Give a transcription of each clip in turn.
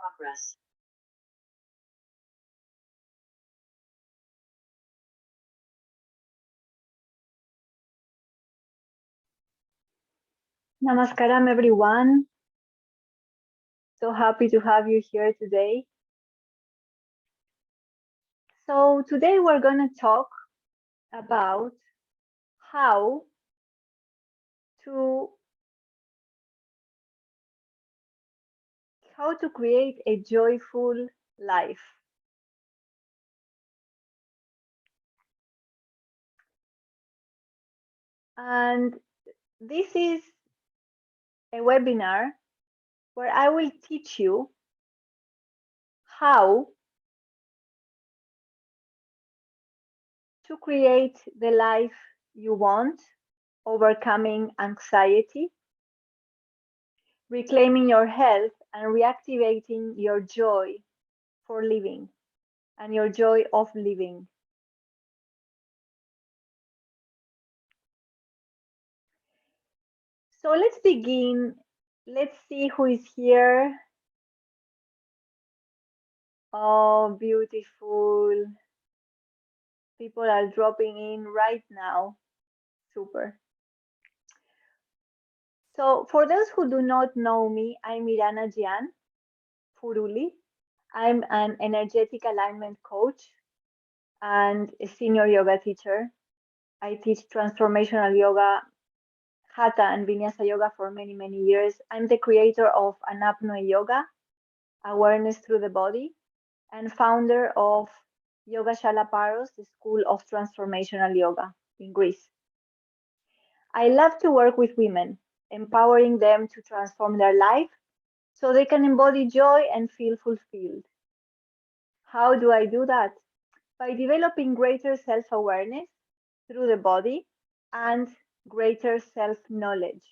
Progress. Namaskaram, everyone. So happy to have you here today. So today we're going to talk about how to how to create a joyful life. And this is a webinar where I will teach you how to create the life you want, overcoming anxiety, reclaiming your health, and reactivating your joy for living and your joy of living. So let's begin. Let's see who is here. Oh, beautiful. People are dropping in right now. Super. So for those who do not know me, I'm Mirana Jian Furuli. I'm an energetic alignment coach and a senior yoga teacher. I teach transformational yoga, hatha and vinyasa yoga for many, many years. I'm the creator of Anapnoe Yoga, Awareness Through the Body, and founder of Yoga Shalaparos, the School of Transformational Yoga in Greece. I love to work with women, empowering them to transform their life so they can embody joy and feel fulfilled. How do I do that? By developing greater self awareness through the body and greater self knowledge.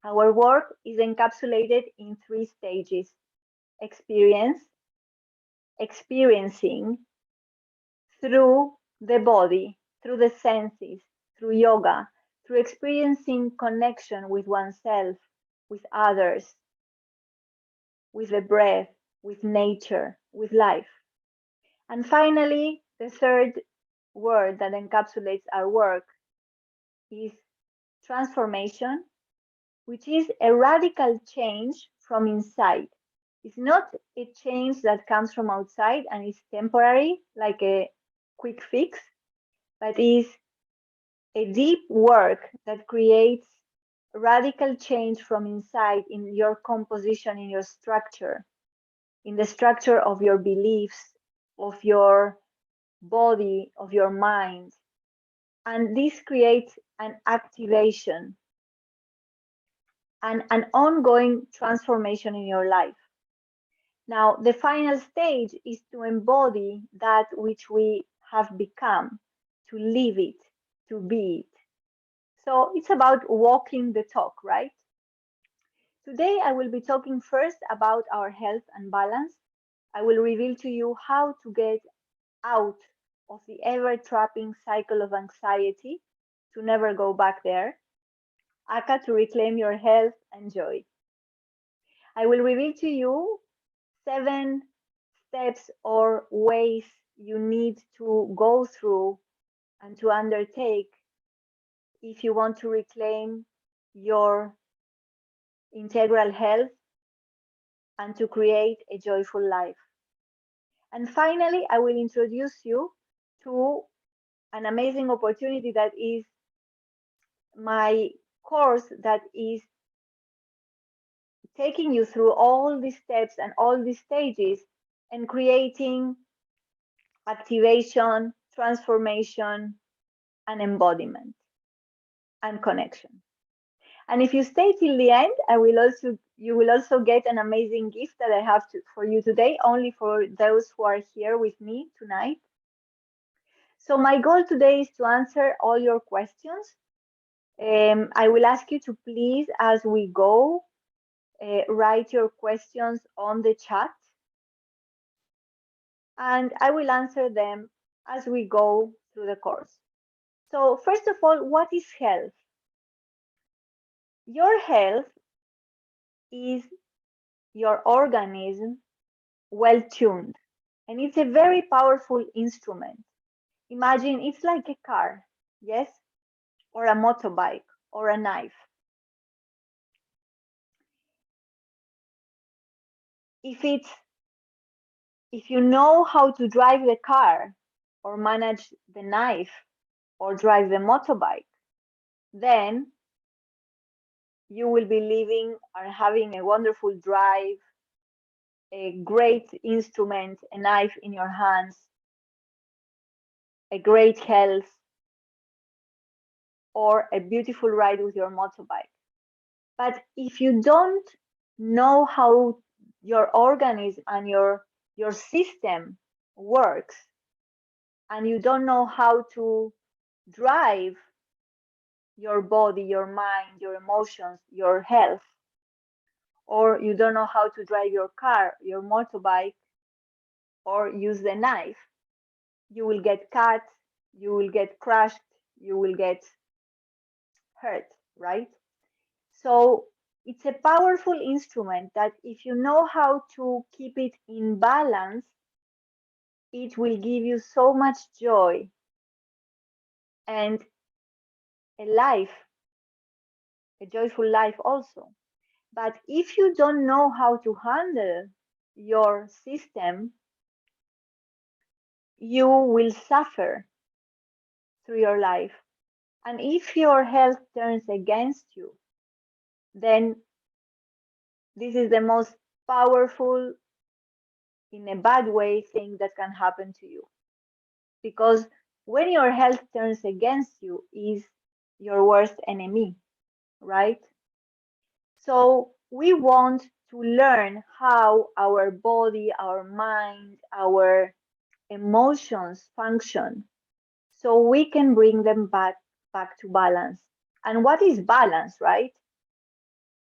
Our work is encapsulated in three stages: experience, experiencing through the body, through the senses, through yoga, through experiencing connection with oneself, with others, with the breath, with nature, with life. And finally, the third word that encapsulates our work is transformation, which is a radical change from inside. It's not a change that comes from outside and is temporary, like a quick fix, but is a deep work that creates radical change from inside in your composition, in your structure, in the structure of your beliefs, of your body, of your mind. And this creates an activation and an ongoing transformation in your life. Now, the final stage is to embody that which we have become, to live it, to be it. So it's about walking the talk, right? Today, I will be talking first about our health and balance. I will reveal to you how to get out of the ever trapping cycle of anxiety to never go back there. Aka, to reclaim your health and joy. I will reveal to you 7 steps or ways you need to go through and to undertake if you want to reclaim your integral health and to create a joyful life. And finally, I will introduce you to an amazing opportunity that is my course that is taking you through all these steps and all these stages and creating activation, transformation, and embodiment and connection. And if you stay till the end, you will also get an amazing gift that I have for you today, only for those who are here with me tonight. So my goal today is to answer all your questions. I will ask you to please, as we go, write your questions on the chat, and I will answer them as we go through the course. So first of all, what is health? Your health is your organism well tuned. And it's a very powerful instrument. Imagine it's like a car, yes, or a motorbike or a knife. If if you know how to drive the car or manage the knife or drive the motorbike, then you will be living and having a wonderful drive, a great instrument, a knife in your hands, a great health, or a beautiful ride with your motorbike. But if you don't know how your organism and your system works, and you don't know how to drive your body, your mind, your emotions, your health, or you don't know how to drive your car, your motorbike, or use the knife, you will get cut, you will get crushed, you will get hurt, right? So it's a powerful instrument that if you know how to keep it in balance, it will give you so much joy and a life, a joyful life also. But if you don't know how to handle your system, you will suffer through your life. And if your health turns against you, then this is the most powerful, in a bad way, thing that can happen to you. Because when your health turns against you, is your worst enemy, right? So we want to learn how our body, our mind, our emotions function so we can bring them back to balance. And what is balance, right?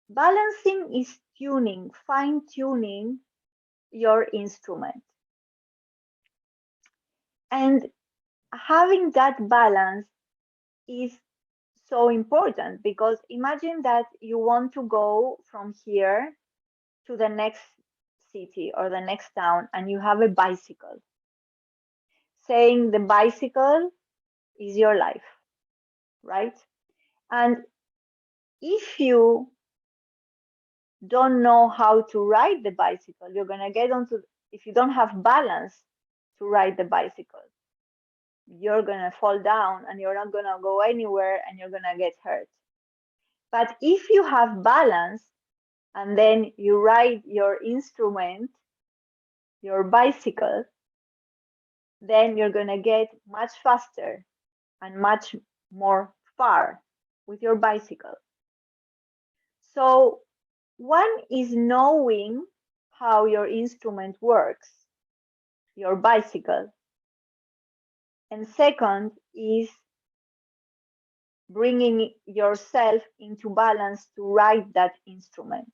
Balancing is tuning, fine tuning your instrument. And having that balance is so important because imagine that you want to go from here to the next city or the next town and you have a bicycle, saying the bicycle is your life, right? And if you don't know how to ride the bicycle, you're going to get onto, if you don't have balance to ride the bicycle, you're going to fall down and you're not going to go anywhere and you're going to get hurt. But if you have balance and then you ride your instrument, your bicycle, then you're going to get much faster and much more far with your bicycle. So one is knowing how your instrument works, your bicycle. And second is bringing yourself into balance to ride that instrument.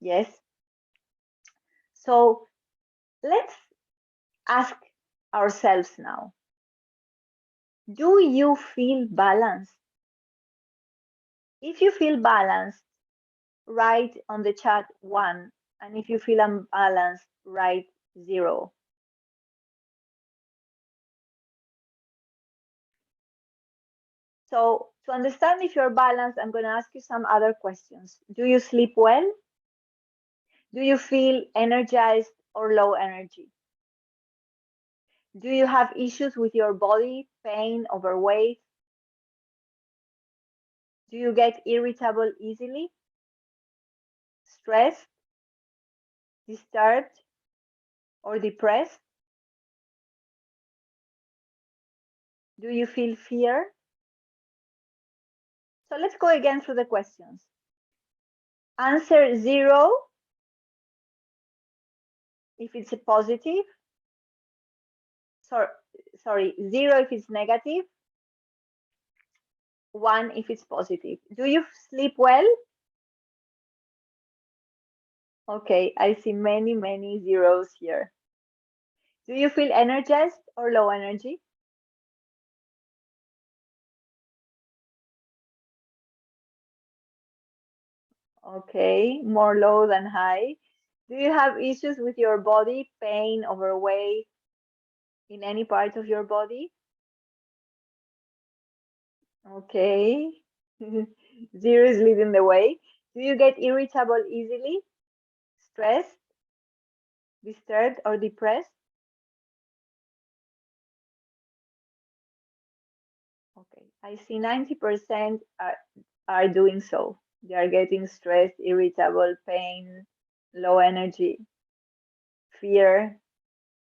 Yes? So let's ask ourselves now, do you feel balanced? If you feel balanced, write on the chat 1. And if you feel unbalanced, write 0. So to understand if you're balanced, I'm going to ask you some other questions. Do you sleep well? Do you feel energized or low energy? Do you have issues with your body, pain, overweight? Do you get irritable easily? Stressed, disturbed, or depressed? Do you feel fear? So let's go again through the questions. Answer 0 if it's a positive. Sorry, 0 if it's negative. 1 if it's positive. Do you sleep well? Okay, I see many zeros here. Do you feel energized or low energy? Okay, more low than high. Do you have issues with your body, pain, overweight in any part of your body? Okay. Zero is leading the way. Do you get irritable easily, stressed, disturbed, or depressed? Okay. I see 90% are doing so. They are getting stressed, irritable, pain, low energy, fear.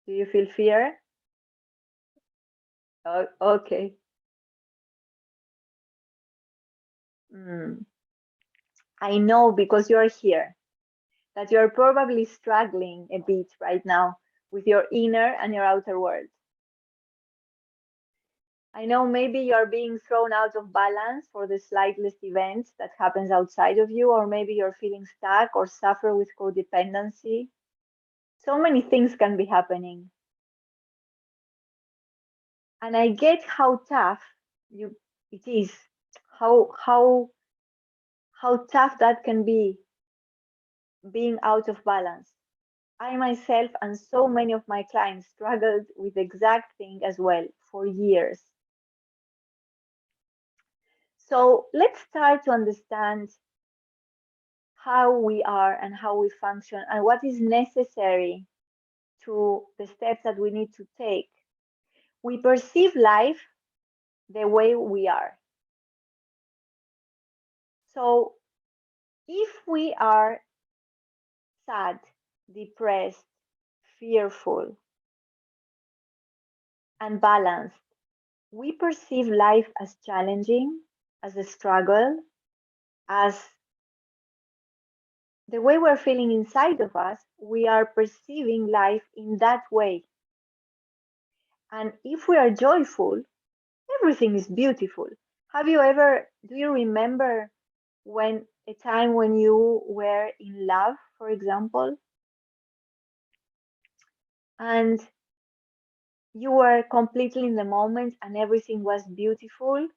Do you feel fear? Oh, okay. Mm. I know because you're here that you're probably struggling a bit right now with your inner and your outer world. I know maybe you're being thrown out of balance for the slightest events that happens outside of you, or maybe you're feeling stuck or suffer with codependency. So many things can be happening. And I get how tough you it is, how how tough that can be being out of balance. I myself and so many of my clients struggled with the exact thing as well for years. So let's start to understand how we are and how we function and what is necessary to the steps that we need to take. We perceive life the way we are. So if we are sad, depressed, fearful, unbalanced, we perceive life as challenging, as a struggle, as the way we're feeling inside of us, we are perceiving life in that way. And if we are joyful, everything is beautiful. Do you remember when a time when you were in love, for example, and you were completely in the moment and everything was beautiful?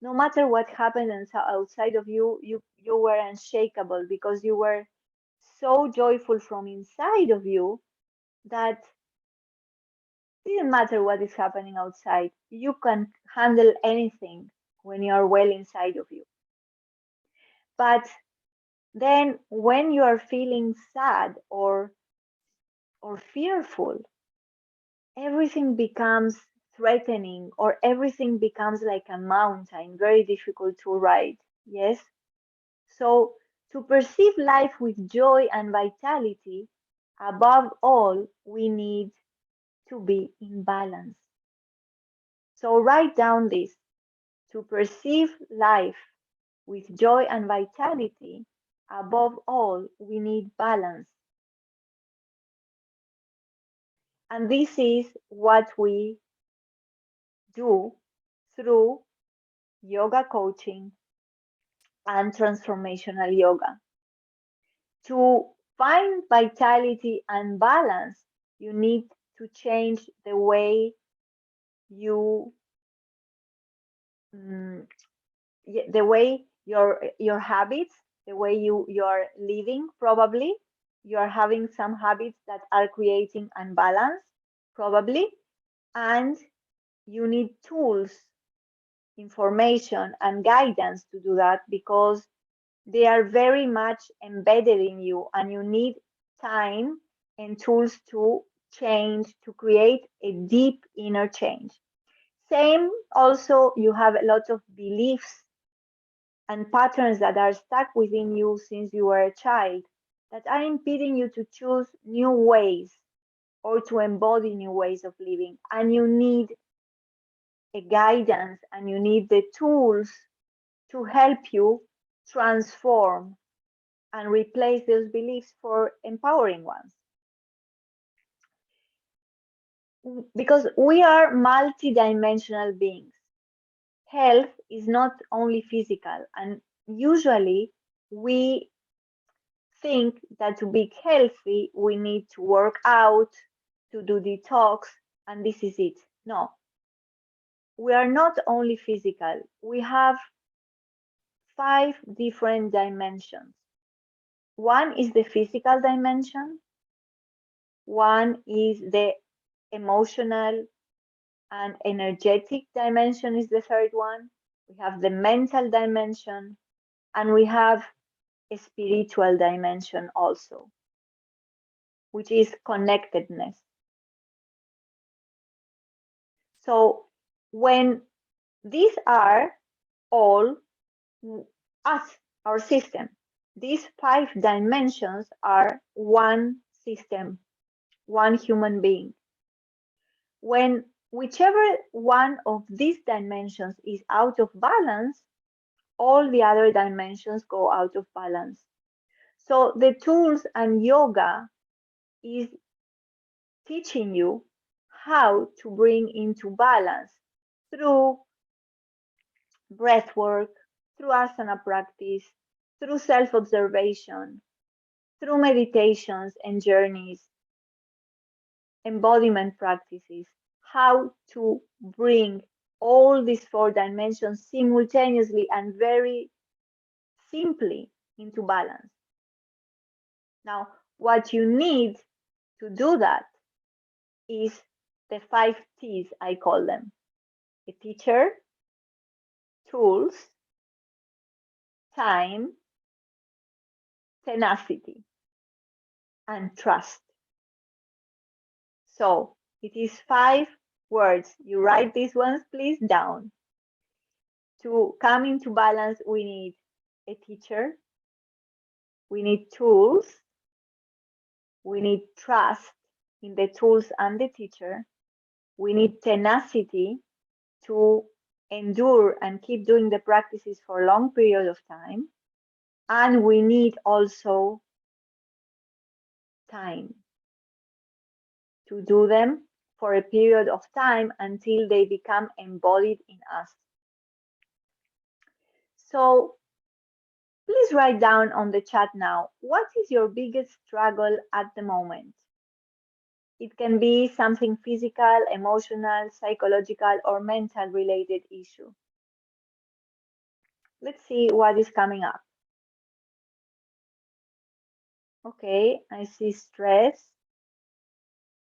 No matter what happened outside of you, you were unshakable because you were so joyful from inside of you that it didn't matter what is happening outside. You can handle anything when you are well inside of you. But then when you are feeling sad or fearful, everything becomes threatening or everything becomes like a mountain, very difficult to ride. Yes? So to perceive life with joy and vitality, above all, we need to be in balance. So write down this. To perceive life with joy and vitality, above all, we need balance. And this is what we do through yoga coaching and transformational yoga. To find vitality and balance, you need to change the way you, mm, the way your habits, the way you're living. Probably you're having some habits that are creating unbalance, probably, and you need tools, information, and guidance to do that because they are very much embedded in you and you need time and tools to change, to create a deep inner change. Same also, you have a lot of beliefs and patterns that are stuck within you since you were a child that are impeding you to choose new ways or to embody new ways of living. And you need a guidance and you need the tools to help you transform and replace those beliefs for empowering ones. Because we are multidimensional beings. Health is not only physical, and usually we think that to be healthy, we need to work out, to do detox, and this is it. No, we are not only physical, we have 5 different dimensions. One is the physical dimension, one is the emotional and energetic dimension is the third one. We have the mental dimension, and we have a spiritual dimension also, which is connectedness. So when these are all us, our system, these 5 dimensions are one system, one human being. When whichever one of these dimensions is out of balance, all the other dimensions go out of balance. So the tools and yoga is teaching you how to bring into balance through breath work, through asana practice, through self observation, through meditations and journeys, embodiment practices, how to bring all these 4 dimensions simultaneously and very simply into balance. Now, what you need to do that is the 5 T's, I call them: a teacher, tools, time, tenacity, and trust. So it is 5 words. You write these ones, please, down. To come into balance, we need a teacher, we need tools, we need trust in the tools and the teacher, we need tenacity to endure and keep doing the practices for a long period of time, and we need also time to do them for a period of time until they become embodied in us. So please write down on the chat now, what is your biggest struggle at the moment? It can be something physical, emotional, psychological, or mental related issue. Let's see what is coming up. Okay, I see stress,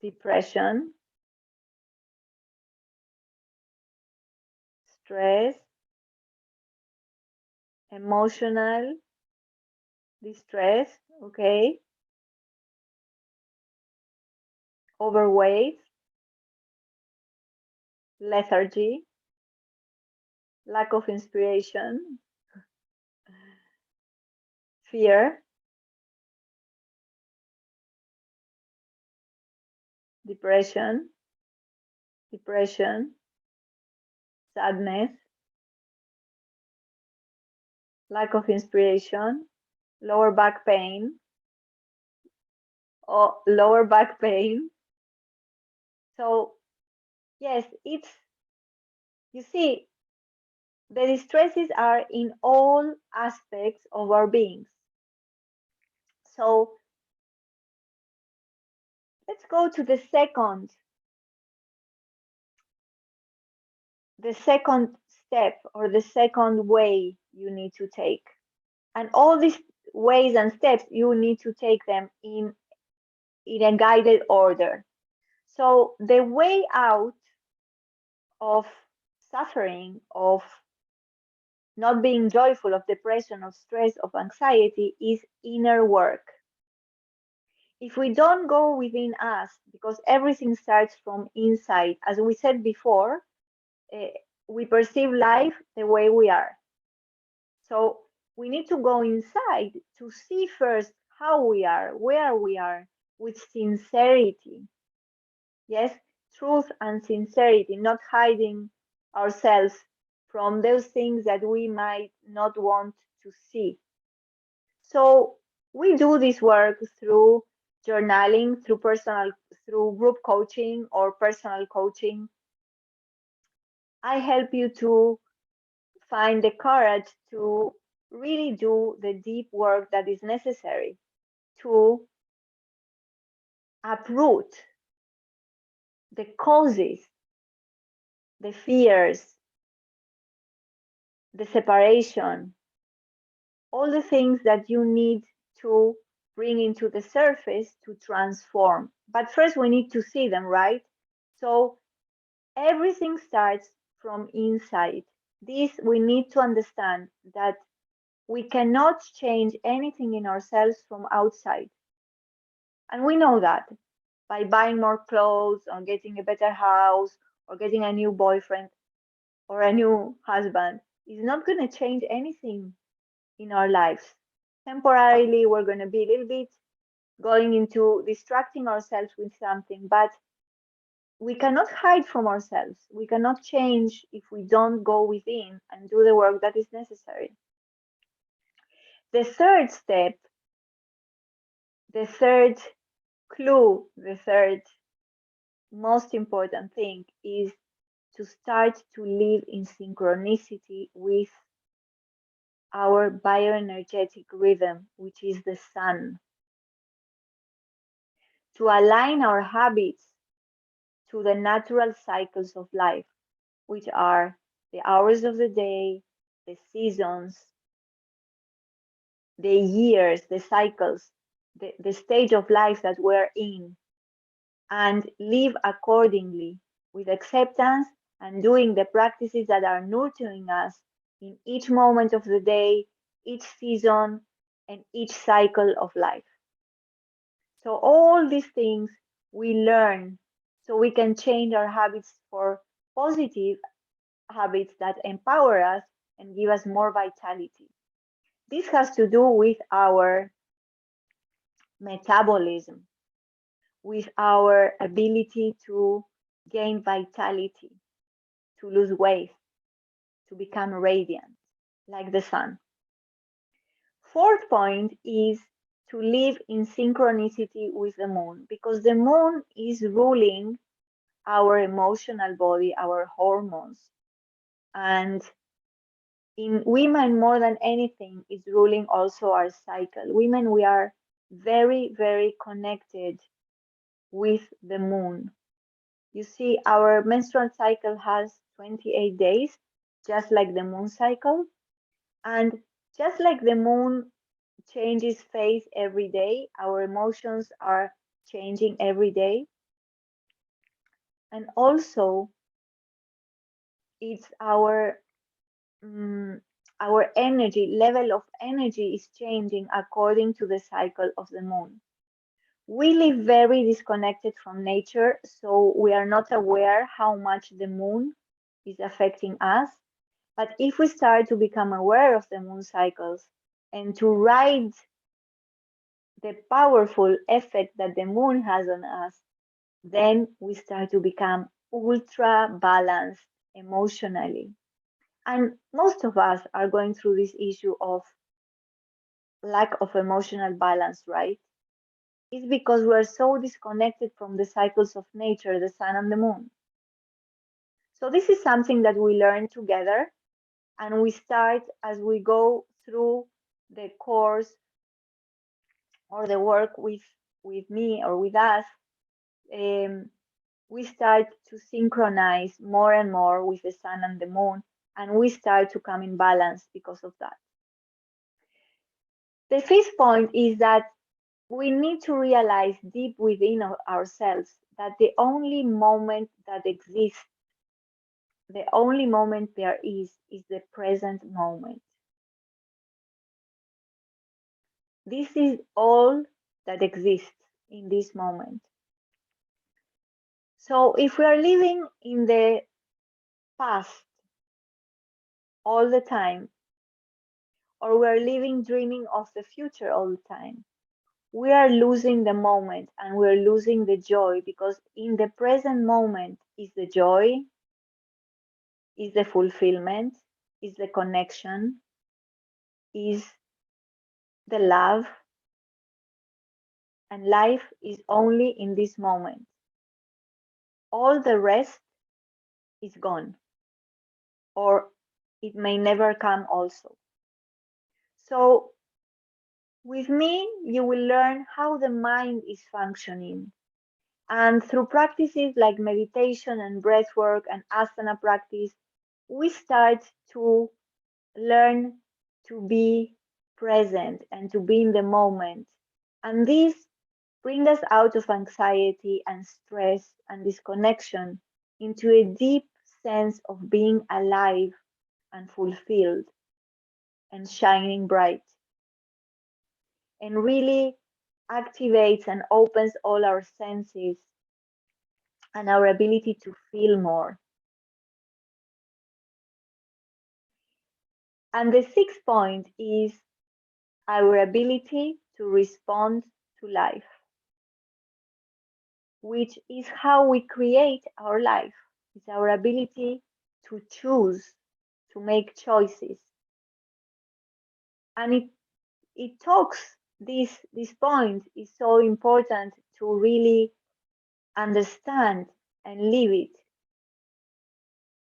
depression, stress, emotional distress, okay, overweight, lethargy, lack of inspiration, fear, depression, sadness, lack of inspiration, lower back pain, or lower back pain. So yes, you see, the distresses are in all aspects of our beings. So let's go to the second step, or the second way you need to take. And all these ways and steps, you need to take them in a guided order. So the way out of suffering, of not being joyful, of depression, of stress, of anxiety, is inner work. If we don't go within us, because everything starts from inside, as we said before, we perceive life the way we are. So we need to go inside to see first how we are, where we are, with sincerity. Yes, truth and sincerity, not hiding ourselves from those things that we might not want to see. So we do this work through journaling, through group coaching or personal coaching. I help you to find the courage to really do the deep work that is necessary to uproot the causes, the fears, the separation, all the things that you need to bring into the surface to transform. But first, we need to see them, right? So everything starts from inside. This we need to understand that we cannot change anything in ourselves from outside. And we know that by buying more clothes or getting a better house or getting a new boyfriend or a new husband is not going to change anything in our lives. Temporarily, we're going to be a little bit going into distracting ourselves with something, but we cannot hide from ourselves. We cannot change if we don't go within and do the work that is necessary. The third step, the third clue, the third most important thing is to start to live in synchronicity with our bioenergetic rhythm, which is the sun. To align our habits to the natural cycles of life, which are the hours of the day, the seasons, the years, the cycles, the stage of life that we're in, and live accordingly with acceptance and doing the practices that are nurturing us in each moment of the day, each season, and each cycle of life. So, all these things we learn so we can change our habits for positive habits that empower us and give us more vitality. This has to do with our metabolism, with our ability to gain vitality, to lose weight, to become radiant, like the sun. Fourth point is to live in synchronicity with the moon, because the moon is ruling our emotional body, our hormones. And in women, more than anything, is ruling also our cycle. Women, we are very, very connected with the moon. You see, our menstrual cycle has 28 days, just like the moon cycle. And just like the moon changes phase every day, our emotions are changing every day. And also, it's our energy level of energy is changing according to the cycle of the moon. We live very disconnected from nature, so we are not aware how much the moon is affecting us. But if we start to become aware of the moon cycles and to ride the powerful effect that the moon has on us, then we start to become ultra balanced emotionally. And most of us are going through this issue of lack of emotional balance, right? It's because we're so disconnected from the cycles of nature, the sun and the moon. So this is something that we learn together, and we start as we go through the course or the work with me or with us. We start to synchronize more and more with the sun and the moon, and we start to come in balance because of that. The fifth point is that we need to realize deep within ourselves that the only moment that exists, the only moment there is the present moment. This is all that exists in this moment. So if we are living in the past all the time, or we are living dreaming of the future all the time, we are losing the moment and we're losing the joy, because in the present moment is the joy, is the fulfillment, is the connection, is the love, and life is only in this moment. All the rest is gone, or it may never come also. So with me, you will learn how the mind is functioning. And through practices like meditation and breath work and asana practice, we start to learn to be present and to be in the moment. And this brings us out of anxiety and stress and disconnection into a deep sense of being alive and fulfilled and shining bright, and really activates and opens all our senses and our ability to feel more. And the sixth point is our ability to respond to life, which is how we create our life. It's our ability to choose, to make choices. And it talks, this point is so important to really understand and live it,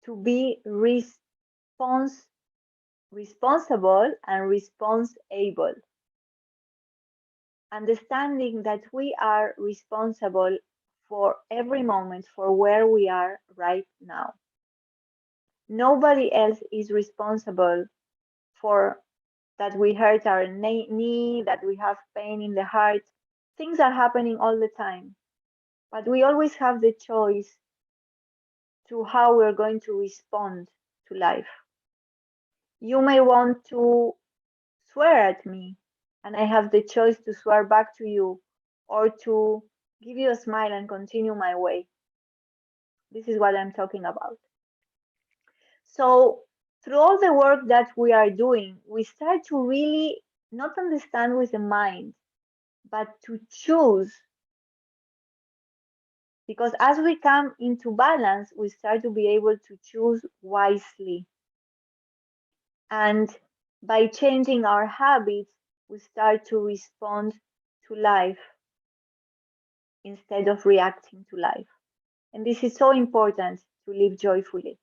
to be responsible and responsible. Understanding that we are responsible for every moment, for where we are right now. Nobody else is responsible for that we hurt our knee, that we have pain in the heart. Things are happening all the time, but we always have the choice to how we're going to respond to life. You may want to swear at me, and I have the choice to swear back to you or to give you a smile and continue my way. This is what I'm talking about. So, through all the work that we are doing, we start to really not understand with the mind, but to choose. Because as we come into balance, we start to be able to choose wisely. And by changing our habits, we start to respond to life instead of reacting to life. And this is so important to live joyfully,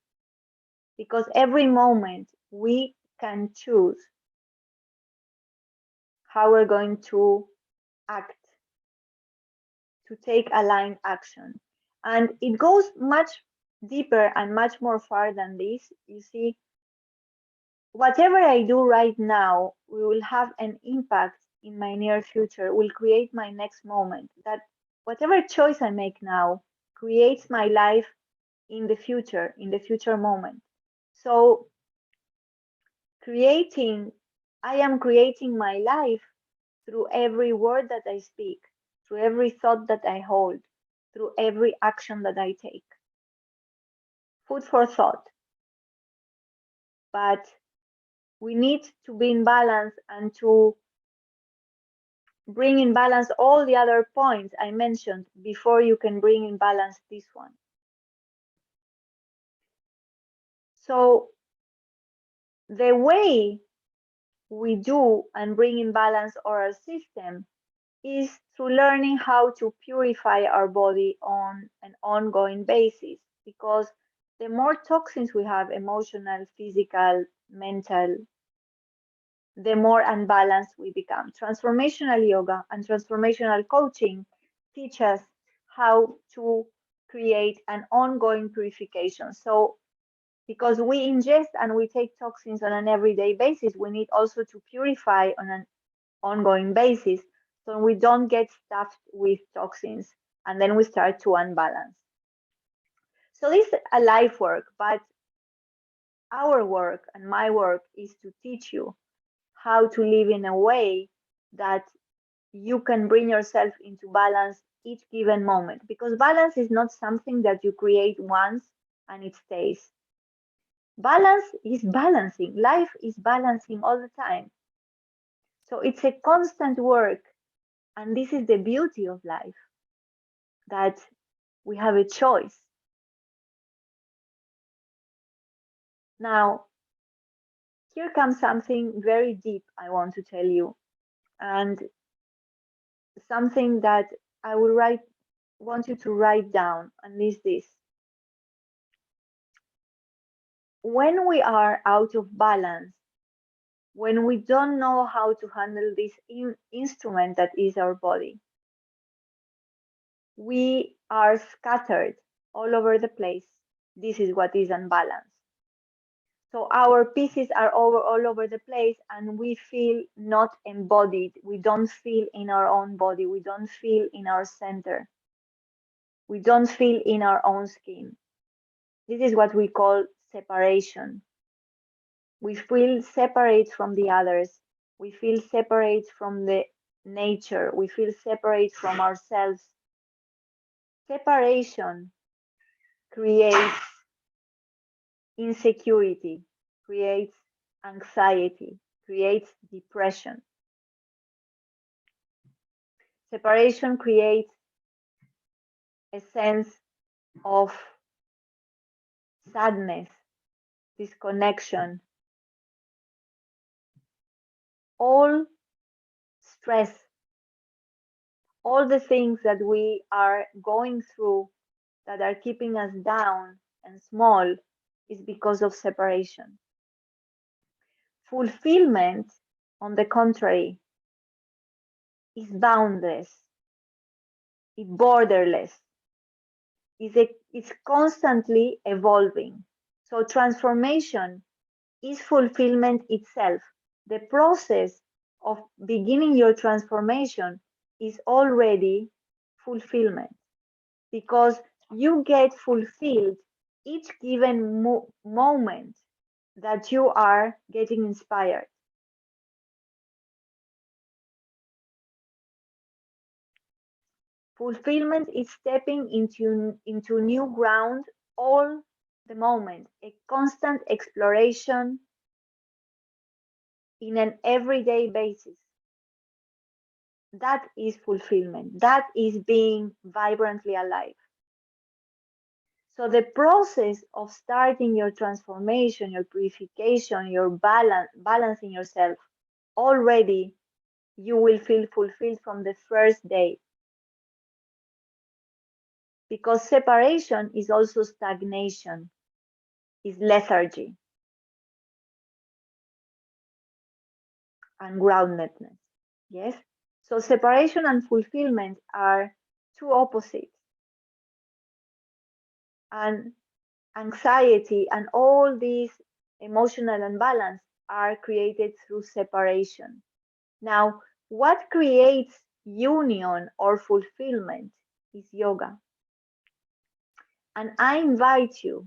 because every moment we can choose how we're going to act, to take aligned action. And it goes much deeper and much more far than this. You see, whatever I do right now will have an impact in my near future, will create my next moment. That whatever choice I make now creates my life in the future moment. So I am creating my life through every word that I speak, through every thought that I hold, through every action that I take. Food for thought. But we need to be in balance and to bring in balance all the other points I mentioned before you can bring in balance this one. So the way we do and bring in balance our system is through learning how to purify our body on an ongoing basis, because the more toxins we have, emotional, physical, mental, the more unbalanced we become. Transformational yoga and transformational coaching teach us how to create an ongoing purification. So because we ingest and we take toxins on an everyday basis, we need also to purify on an ongoing basis so we don't get stuffed with toxins and then we start to unbalance. So this is a life work, but our work and my work is to teach you how to live in a way that you can bring yourself into balance each given moment, because balance is not something that you create once and it stays. Balance is balancing. Life is balancing all the time. So it's a constant work. And this is the beauty of life, that we have a choice. Now, here comes something very deep I want to tell you, and something that I want you to write down, and is this. When we are out of balance, when we don't know how to handle this instrument that is our body, we are scattered all over the place. This is what is unbalanced. So our pieces are all over the place and we feel not embodied. We don't feel in our own body. We don't feel in our center. We don't feel in our own skin. This is what we call separation. We feel separate from the others. We feel separate from the nature. We feel separate from ourselves. Separation creates insecurity, creates anxiety, creates depression. Separation creates a sense of sadness, disconnection, all stress, all the things that we are going through that are keeping us down and small is because of separation. Fulfillment, on the contrary, is boundless, is borderless, is constantly evolving. So transformation is fulfillment itself. The process of beginning your transformation is already fulfillment because you get fulfilled each given moment that you are getting inspired. Fulfillment is stepping into new ground all the moment, a constant exploration in an everyday basis. That is fulfillment. That is being vibrantly alive. So the process of starting your transformation, your purification, your balancing yourself, already you will feel fulfilled from the first day. Because separation is also stagnation, is lethargy and groundedness. Yes? So separation and fulfillment are two opposites. And anxiety and all these emotional imbalance are created through separation. Now, what creates union or fulfillment is yoga. And I invite you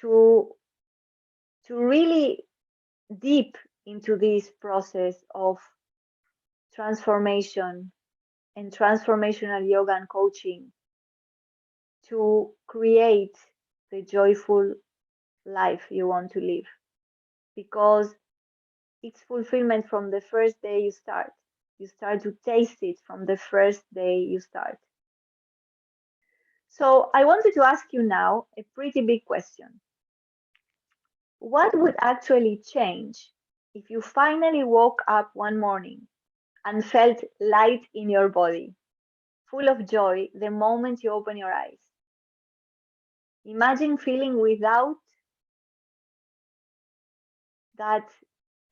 to, to really deep into this process of transformation and transformational yoga and coaching to create the joyful life you want to live, because it's fulfillment from the first day you start. You start to taste it from the first day you start. So I wanted to ask you now a pretty big question. What would actually change if you finally woke up one morning and felt light in your body, full of joy the moment you open your eyes? Imagine feeling without that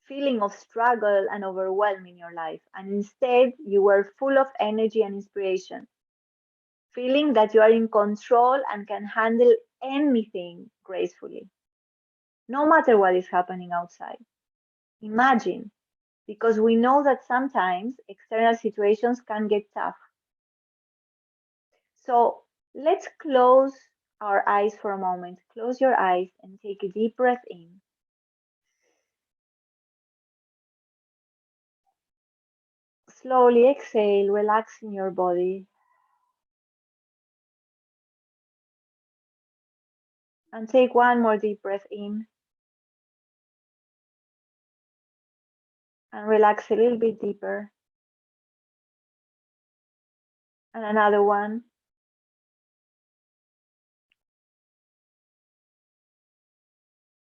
feeling of struggle and overwhelm in your life, and instead you were full of energy and inspiration, feeling that you are in control and can handle anything gracefully, no matter what is happening outside. Imagine, because we know that sometimes external situations can get tough. So let's close our eyes for a moment. Close your eyes and take a deep breath in. Slowly exhale, relaxing your body. And take one more deep breath in. And relax a little bit deeper. And another one.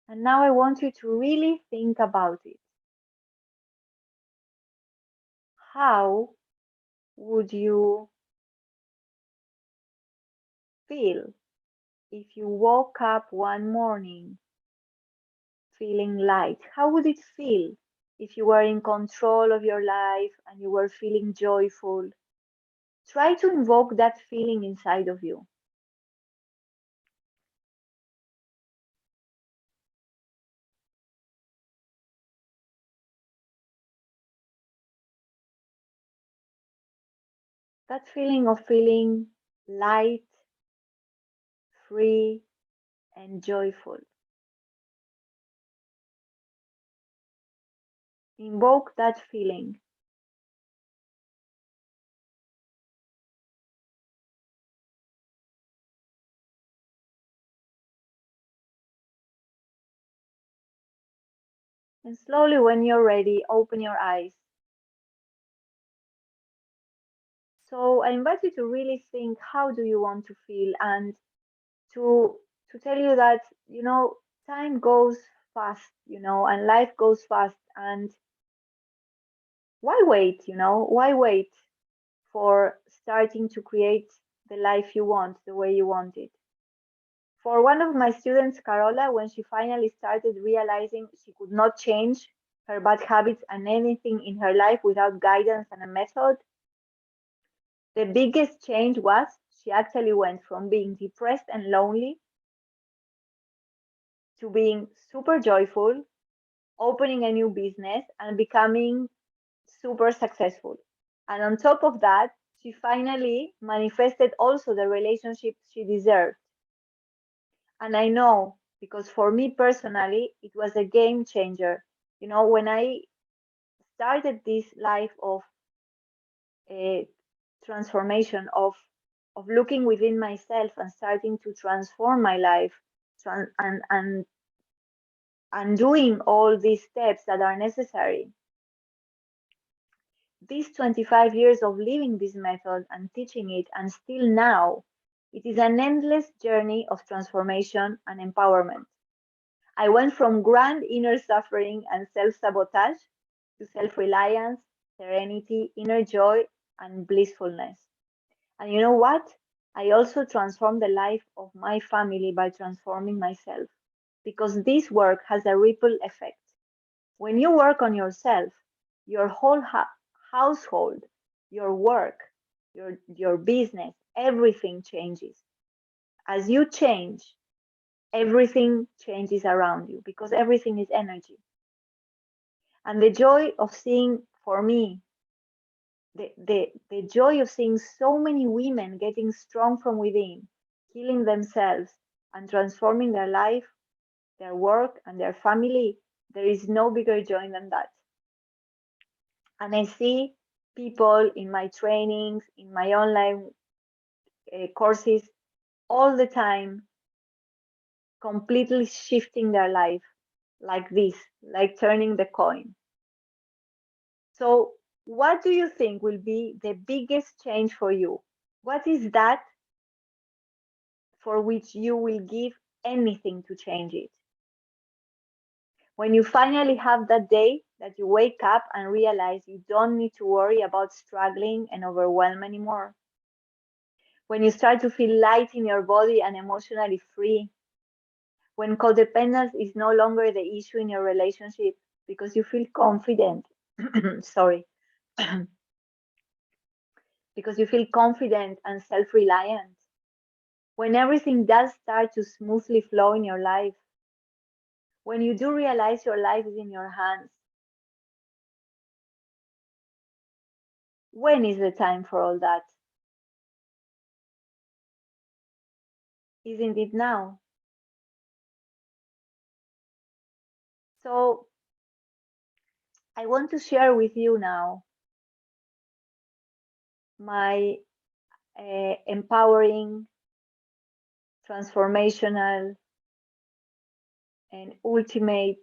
And now I want you to really think about it. How would you feel if you woke up one morning feeling light? How would it feel if you were in control of your life and you were feeling joyful? Try to invoke that feeling inside of you. That feeling of feeling light, free, and joyful. Invoke that feeling. And slowly, when you're ready, open your eyes. So I invite you to really think, how do you want to feel? And to tell you that, time goes fast, and life goes fast. And why wait, Why wait for starting to create the life you want, the way you want it? For one of my students, Carola, when she finally started realizing she could not change her bad habits and anything in her life without guidance and a method, the biggest change was she actually went from being depressed and lonely to being super joyful, opening a new business, and becoming super successful. And on top of that, she finally manifested also the relationship she deserved. And I know, because for me personally, it was a game changer. When I started this life of a transformation, of looking within myself and starting to transform my life, and doing all these steps that are necessary. These 25 years of living this method and teaching it, and still now, it is an endless journey of transformation and empowerment. I went from grand inner suffering and self sabotage to self reliance, serenity, inner joy, and blissfulness. And you know what? I also transformed the life of my family by transforming myself, because this work has a ripple effect. When you work on yourself, your whole household, your work, your business, everything changes. As you change, everything changes around you, because everything is energy. And the joy of seeing, for me, the joy of seeing so many women getting strong from within, healing themselves, and transforming their life, their work, and their family, there is no bigger joy than that. And I see people in my trainings, in my online courses, all the time, completely shifting their life like this, like turning the coin. So, what do you think will be the biggest change for you? What is that for which you will give anything to change it? When you finally have that day that you wake up and realize you don't need to worry about struggling and overwhelmed anymore. When you start to feel light in your body and emotionally free. When codependence is no longer the issue in your relationship because you feel confident. Sorry. Because you feel confident and self reliant. When everything does start to smoothly flow in your life. When you do realize your life is in your hands. When is the time for all that? Isn't it now? So I want to share with you now my empowering, transformational, and ultimate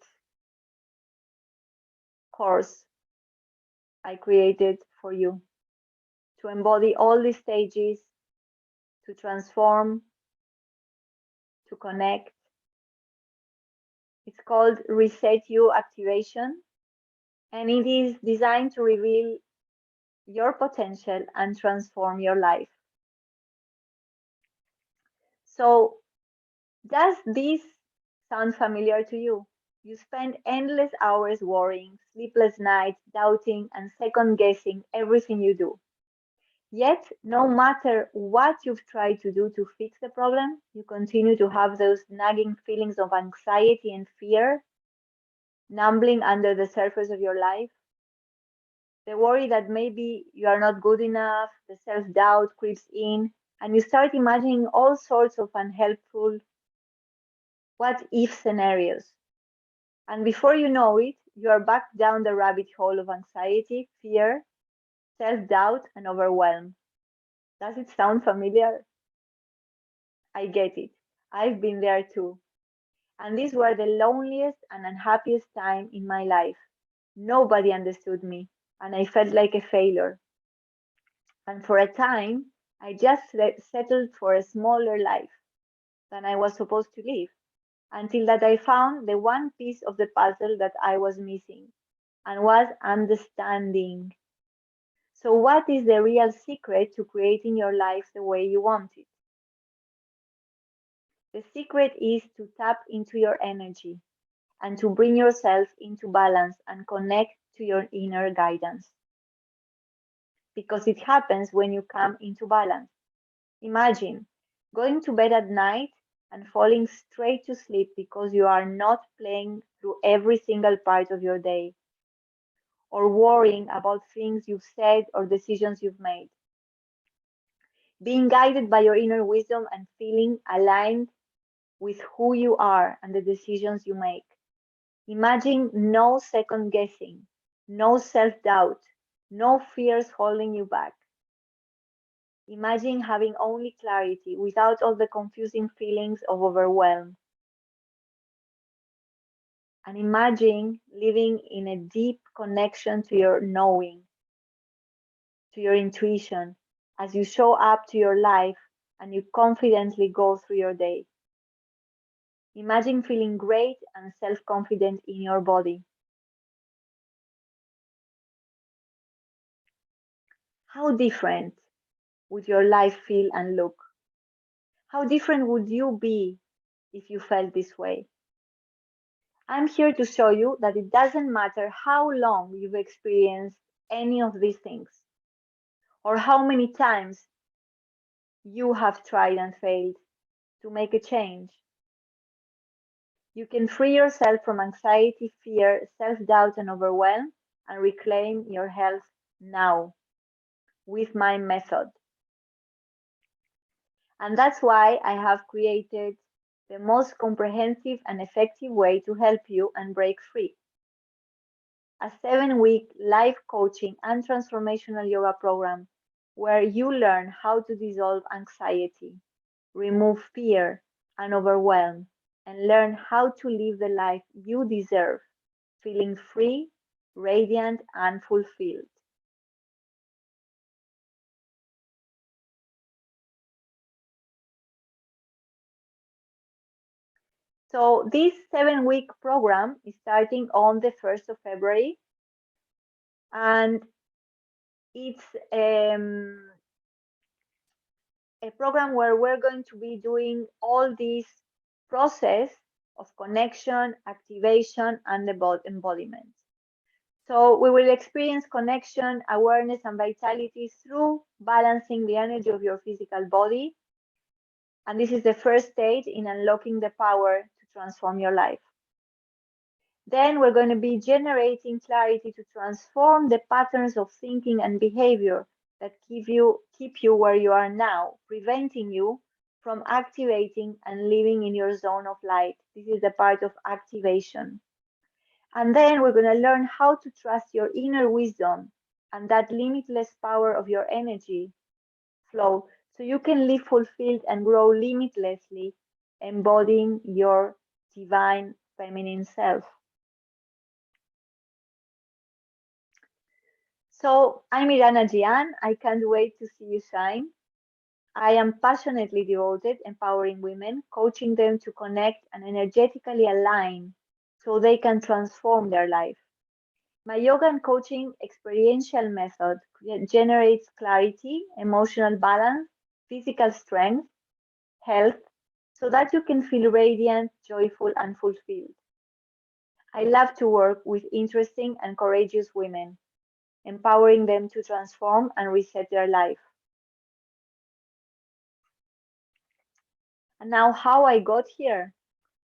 course I created for you to embody all these stages, to transform, to connect. It's called Reset You Activation, and it is designed to reveal your potential and transform your life. So, does this sound familiar to you? You spend endless hours worrying, sleepless nights, doubting, and second guessing everything you do. Yet, no matter what you've tried to do to fix the problem, you continue to have those nagging feelings of anxiety and fear numbling under the surface of your life. The worry that maybe you are not good enough, the self doubt creeps in, and you start imagining all sorts of unhelpful what if scenarios. And before you know it, you are back down the rabbit hole of anxiety, fear, self doubt, and overwhelm. Does it sound familiar? I get it. I've been there too. And these were the loneliest and unhappiest time in my life. Nobody understood me, and I felt like a failure. And for a time, I just settled for a smaller life than I was supposed to live, until that I found the one piece of the puzzle that I was missing, and was understanding. So, what is the real secret to creating your life the way you want it? The secret is to tap into your energy and to bring yourself into balance and connect to your inner guidance. Because it happens when you come into balance. Imagine going to bed at night and falling straight to sleep because you are not playing through every single part of your day or worrying about things you've said or decisions you've made. Being guided by your inner wisdom and feeling aligned with who you are and the decisions you make. Imagine no second guessing, no self doubt, no fears holding you back. Imagine having only clarity without all the confusing feelings of overwhelm. And imagine living in a deep connection to your knowing, to your intuition, as you show up to your life and you confidently go through your day. Imagine feeling great and self confident in your body. How different would your life feel and look? How different would you be if you felt this way? I'm here to show you that it doesn't matter how long you've experienced any of these things or how many times you have tried and failed to make a change. You can free yourself from anxiety, fear, self doubt, and overwhelm and reclaim your health now with my method. And that's why I have created the most comprehensive and effective way to help you and break free. A 7-week live coaching and transformational yoga program where you learn how to dissolve anxiety, remove fear and overwhelm, and learn how to live the life you deserve, feeling free, radiant, and fulfilled. So, this 7-week program is starting on the 1st of February, and it's a program where we're going to be doing all this process of connection, activation, and embodiment. So we will experience connection, awareness, and vitality through balancing the energy of your physical body. And this is the first stage in unlocking the power to transform your life. Then we're going to be generating clarity to transform the patterns of thinking and behavior that keep you where you are now, preventing you from activating and living in your zone of light. This is the part of activation. And then we're going to learn how to trust your inner wisdom and that limitless power of your energy flow so you can live fulfilled and grow limitlessly, embodying your divine feminine self. So I'm Irana Jian. I can't wait to see you shine. I am passionately devoted empowering women, coaching them to connect and energetically align so they can transform their life. My yoga and coaching experiential method generates clarity, emotional balance, physical strength, health, so that you can feel radiant, joyful, and fulfilled. I love to work with interesting and courageous women, empowering them to transform and reset their life. And now, how I got here.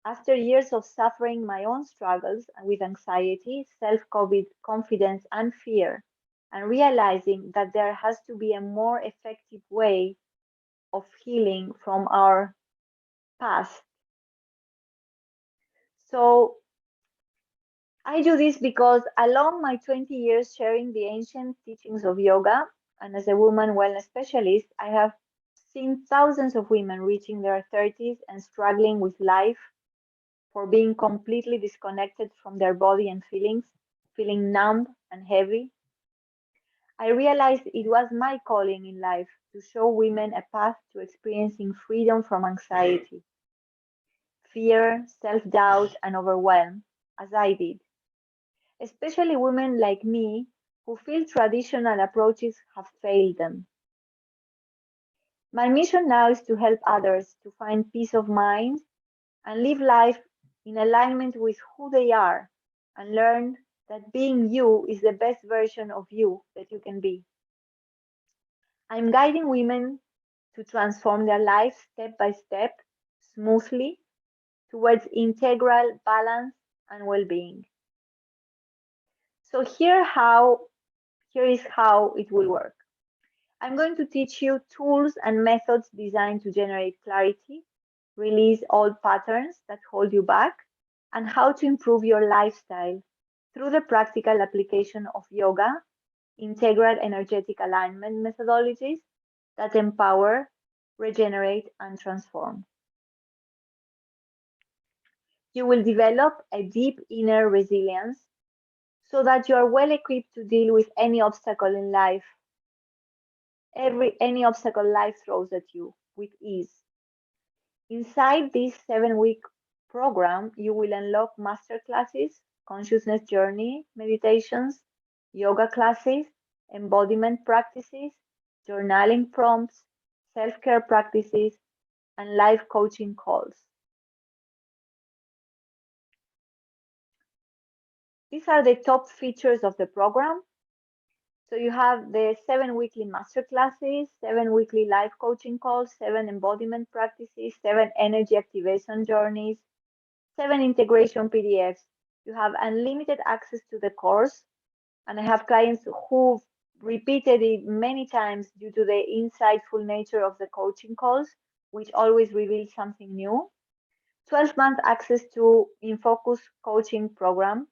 After years of suffering my own struggles with anxiety, self confidence, and fear, and realizing that there has to be a more effective way of healing from our past. So I do this because along my 20 years sharing the ancient teachings of yoga and as a woman wellness specialist, I have seen thousands of women reaching their 30s and struggling with life for being completely disconnected from their body and feelings, feeling numb and heavy. I realized it was my calling in life to show women a path to experiencing freedom from anxiety, fear, self doubt, and overwhelm, as I did, especially women like me who feel traditional approaches have failed them. My mission now is to help others to find peace of mind and live life in alignment with who they are and learn that being you is the best version of you that you can be. I'm guiding women to transform their lives step by step, smoothly, towards integral balance and well being. So, here is how it will work. I'm going to teach you tools and methods designed to generate clarity, release old patterns that hold you back, and how to improve your lifestyle through the practical application of yoga, integral energetic alignment methodologies that empower, regenerate, and transform. You will develop a deep inner resilience so that you are well equipped to deal with any obstacle in life, any obstacle life throws at you with ease. Inside this 7 week program, you will unlock masterclasses, consciousness journey meditations, yoga classes, embodiment practices, journaling prompts, self care practices, and live coaching calls. These are the top features of the program. So you have the 7 weekly masterclasses, 7 weekly live coaching calls, 7 embodiment practices, 7 energy activation journeys, 7 integration PDFs. You have unlimited access to the course, and I have clients who've repeated it many times due to the insightful nature of the coaching calls, which always reveal something new. 12-month access to InFocus coaching program,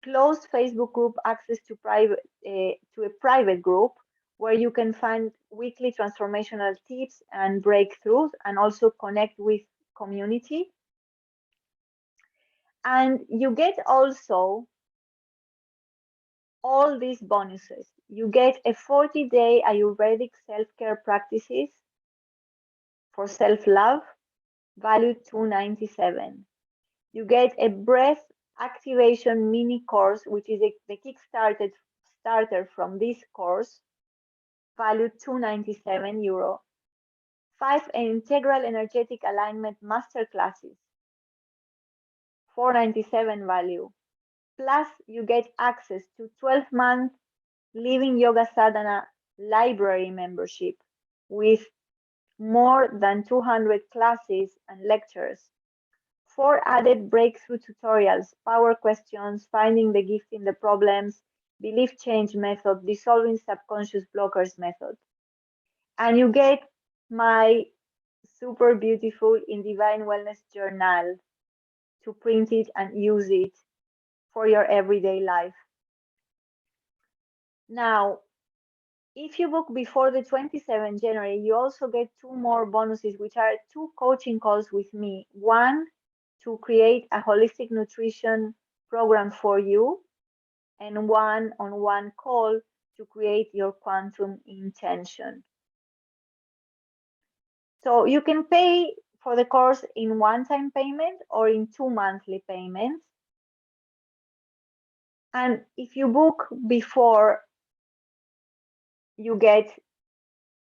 closed Facebook group access to a private group where you can find weekly transformational tips and breakthroughs and also connect with community. And you get also all these bonuses. You get a 40-day Ayurvedic self-care practices for self-love, valued $297. You get a breath activation mini course, which is the Kickstarted starter from this course, valued €297. 5 integral energetic alignment masterclasses, $497 value. Plus, you get access to 12-month Living Yoga Sadhana library membership with more than 200 classes and lectures. 4 added breakthrough tutorials, power questions, finding the gift in the problems, belief change method, dissolving subconscious blockers method. And you get my super beautiful In Divine Wellness journal to print it and use it for your everyday life. Now, if you book before the 27th January, you also get 2 more bonuses, which are 2 coaching calls with me. One to create a holistic nutrition program for you, and one-on-one call to create your quantum intention. So you can pay for the course in one-time payment or in 2 monthly payments. And if you book before, you get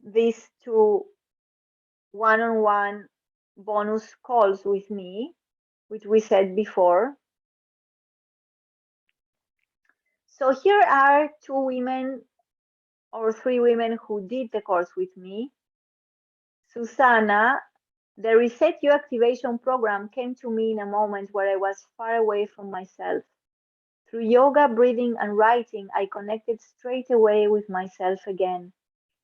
these 2 one-on-one bonus calls with me, which we said before. So here are 2 women or 3 women who did the course with me. Susanna, the Reset You Activation program came to me in a moment where I was far away from myself. Through yoga, breathing, and writing, I connected straight away with myself again.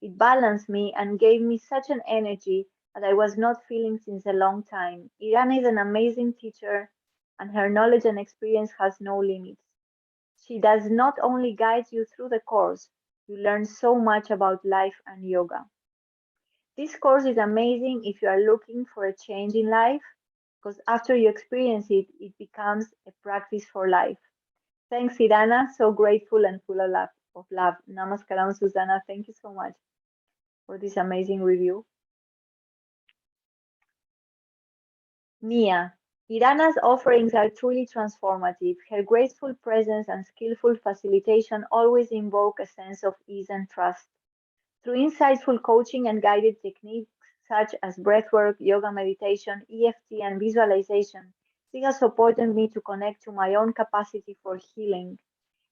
It balanced me and gave me such an energy that I was not feeling since a long time. Iran is an amazing teacher, and her knowledge and experience has no limits. She does not only guide you through the course, you learn so much about life and yoga. This course is amazing if you are looking for a change in life, because after you experience it, it becomes a practice for life. Thanks, Irana. So grateful and full of love. Namaskaram, Susanna. Thank you so much for this amazing review. Mia. Irana's offerings are truly transformative. Her graceful presence and skillful facilitation always invoke a sense of ease and trust. Through insightful coaching and guided techniques such as breathwork, yoga meditation, EFT, and visualization, she has supported me to connect to my own capacity for healing.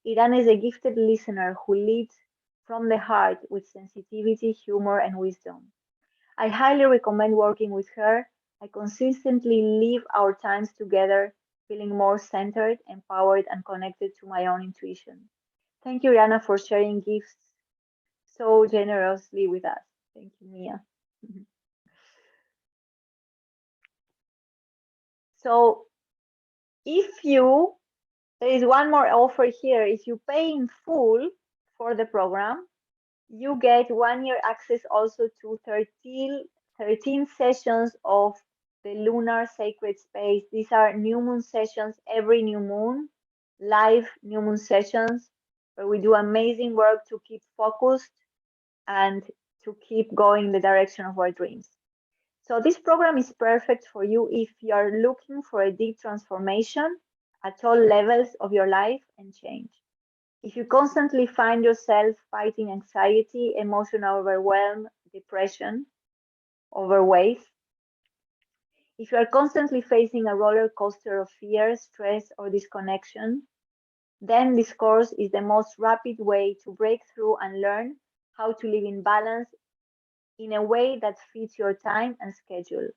Iran is a gifted listener who leads from the heart with sensitivity, humor, and wisdom. I highly recommend working with her. I consistently live our times together, feeling more centered, empowered, and connected to my own intuition. Thank you, Rihanna, for sharing gifts so generously with us. Thank you, Mia. So, if you, there is one more offer here. If you pay in full for the program, you get 1 year access also to 13 sessions of the Lunar Sacred Space. These are new moon sessions every new moon, live new moon sessions where we do amazing work to keep focused and to keep going in the direction of our dreams. So this program is perfect for you if you are looking for a deep transformation at all levels of your life and change. If you constantly find yourself fighting anxiety, emotional overwhelm, depression, overweight, if you are constantly facing a roller coaster of fear, stress, or disconnection, then this course is the most rapid way to break through and learn how to live in balance in a way that fits your time and schedule.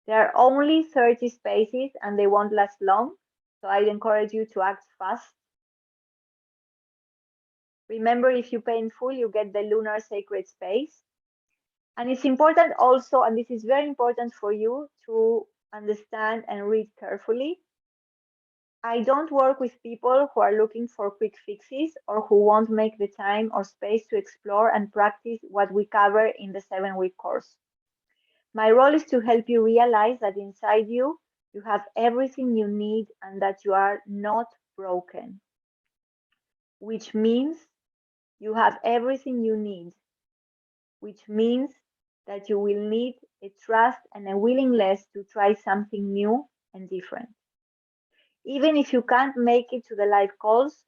There are only 30 spaces and they won't last long, so I'd encourage you to act fast. Remember, if you pay in full, you get the Lunar Sacred Space. And it's important also, and this is very important for you to understand and read carefully. I don't work with people who are looking for quick fixes or who won't make the time or space to explore and practice what we cover in the 7-week course. My role is to help you realize that inside you, you have everything you need and that you are not broken, which means you have everything you need, which means that you will need a trust and a willingness to try something new and different. Even if you can't make it to the live calls,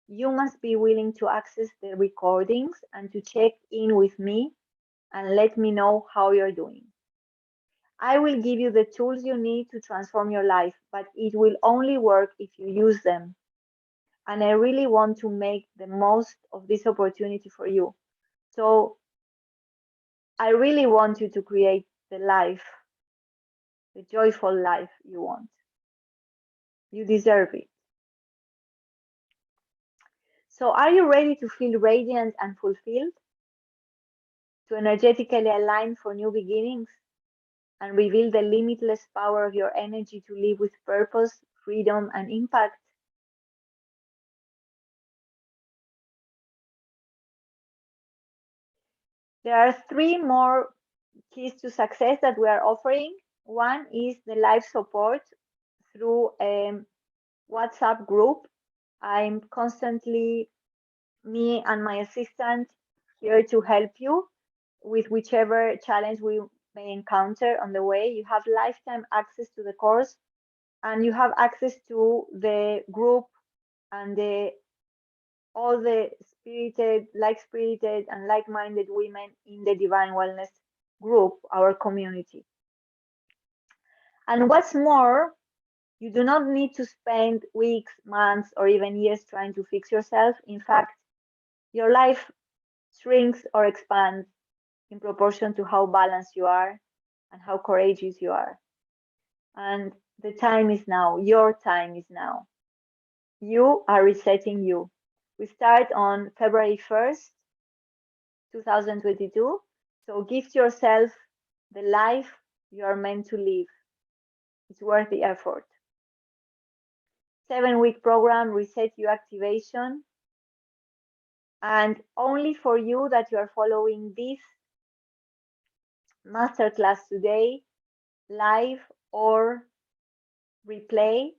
you must be willing to access the recordings and to check in with me and let me know how you're doing. I will give you the tools you need to transform your life, but it will only work if you use them. And I really want to make the most of this opportunity for you. So I really want you to create the life, the joyful life you want. You deserve it. So are you ready to feel radiant and fulfilled? To energetically align for new beginnings and reveal the limitless power of your energy to live with purpose, freedom, and impact? There are 3 more keys to success that we are offering. One is the live support through a WhatsApp group. I'm constantly, me and my assistant, here to help you with whichever challenge we may encounter on the way. You have lifetime access to the course and you have access to the group and all the spirited and like-minded women in the Divine Wellness group, our community. And what's more, you do not need to spend weeks, months, or even years trying to fix yourself. In fact, your life shrinks or expands in proportion to how balanced you are and how courageous you are. And the time is now. Your time is now. You are resetting you. We start on February 1st, 2022. So gift yourself the life you are meant to live. It's worth the effort. 7-week program, Reset You Activation. And only for you that you are following this masterclass today, live or replay,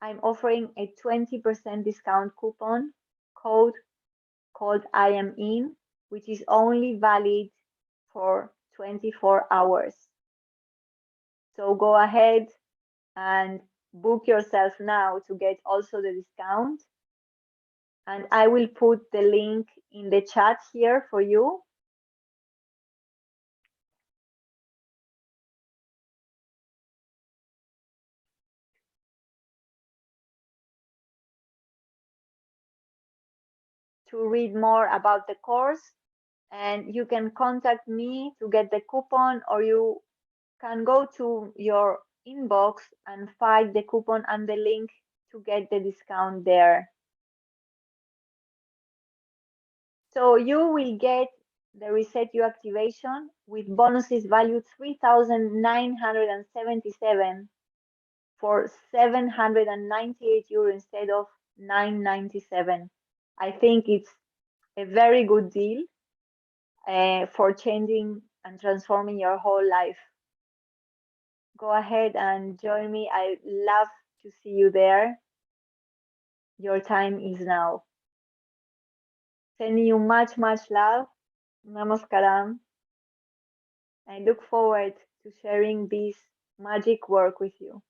I'm offering a 20% discount coupon code called I am in, which is only valid for 24 hours. So go ahead and book yourself now to get also the discount. And I will put the link in the chat here for you. To read more about the course, and you can contact me to get the coupon, or you can go to your inbox and find the coupon and the link to get the discount there. So you will get the Reset You activation with bonuses valued 3,977 for 798 euro instead of 997. I think it's a very good deal for changing and transforming your whole life. Go ahead and join me. I love to see you there. Your time is now. Sending you much, much love. Namaskaram. I look forward to sharing this magic work with you.